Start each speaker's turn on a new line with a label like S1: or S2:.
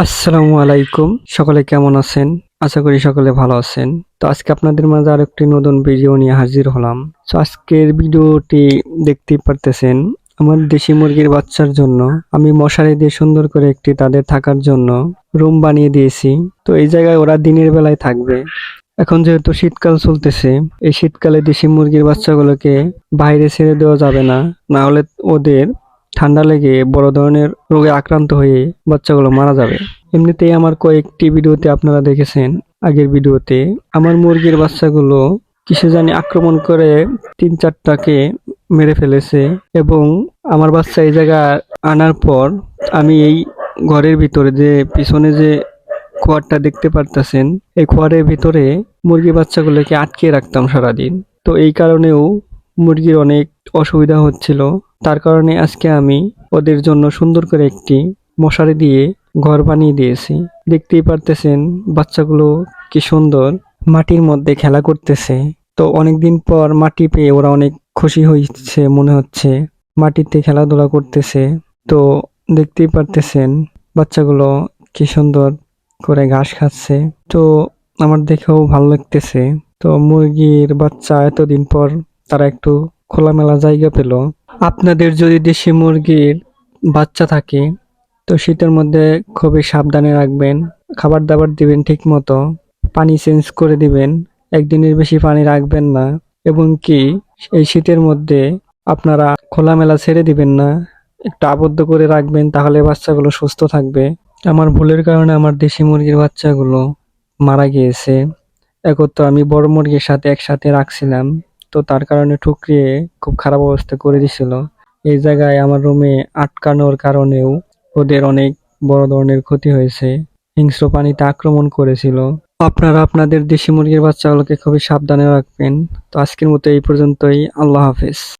S1: আসসালামু আলাইকুম। সকলে কেমন আছেন? আশা করি সকলে ভালো আছেন। তো আজকে আপনাদের মাঝে আরেকটি নতুন ভিডিও নিয়ে হাজির হলাম। আজকের ভিডিওটি দেখতেই পারতেছেন, আমার দেশি মুরগির বাচ্চার জন্য আমি মশারি দিয়ে সুন্দর করে একটি তাদের থাকার জন্য রুম বানিয়ে দিয়েছি। তো এই জায়গায় ওরা দিনের বেলায় থাকবে। এখন যেহেতু শীতকাল চলতেছে, এই শীতকালে দেশি মুরগির বাচ্চাগুলোকে বাইরে ছেড়ে দেওয়া যাবে না। না হলে ওদের ঠান্ডা লেগে বড় ধরনের রোগে আক্রান্ত হয়ে বাচ্চাগুলো মারা যাবে। এমনিতেই আমার কয়েকটি ভিডিওতে আপনারা দেখেছেন, আগের ভিডিওতে আমার মুরগির বাচ্চাগুলো কিসে জানি আক্রমণ করে ৩-৪টাকে মেরে ফেলেছে এবং আমার বাচ্চা এই জায়গায় আনার পর আমি এই ঘরের ভিতরে যে পিছনে যে খোয়ারটা দেখতে পারতেছেন, এই খোয়ারের ভিতরে মুরগি বাচ্চাগুলোকে আটকে রাখতাম সারাদিন। তো এই কারণেও মুরগির অনেক অসুবিধা হচ্ছিল। তার কারণে আজকে আমি ওদের জন্য সুন্দর করে একটি মশারি দিয়ে ঘর বানিয়ে দিয়েছি। দেখতেই পারতেছেন বাচ্চাগুলো কি সুন্দর মাটির মধ্যে খেলা করতেছে। তো অনেকদিন পর মাটি পেয়ে ওরা অনেক খুশি হয়েছে মনে হচ্ছে, মাটিতে খেলাধুলা করতেছে। তো দেখতেই পারতেছেন বাচ্চাগুলো কি সুন্দর করে ঘাস খাচ্ছে। তো আমার দেখেও ভালো লাগতেছে। তো মুরগির বাচ্চা এতদিন পর তারা একটু খোলামেলা জায়গা পেল। আপনাদের যদি দেশি মুরগির বাচ্চা থাকে তো শীতের মধ্যে খুবই সাবধানে রাখবেন, খাবার দাবার দিবেন ঠিক মতো, পানি চেঞ্জ করে দিবেন, একদিনের বেশি পানি রাখবেন না এবং কি এই শীতের মধ্যে আপনারা খোলামেলা ছেড়ে দিবেন না, একটু আবদ্ধ করে রাখবেন, তাহলে বাচ্চাগুলো সুস্থ থাকবে। আমার ভুলের কারণে আমার দেশি মুরগির বাচ্চাগুলো মারা গিয়েছে। একত্র আমি বড় মুরগির সাথে একসাথে রাখছিলাম, তো তার কারণে ঠুকরিয়ে খুব খারাপ অবস্থা করে দিছিল। এই জায়গায় আমার রুমে আটকানোর কারণেও ওদের অনেক বড় ধরনের ক্ষতি হয়েছে, হিংস্র প্রাণীতে আক্রমণ করেছিল। আপনারা আপনাদের দেশি মুরগির বাচ্চাগুলোকে খুবই সাবধানে রাখবেন। তো আজকের মতো এই পর্যন্তই। আল্লাহ হাফেজ।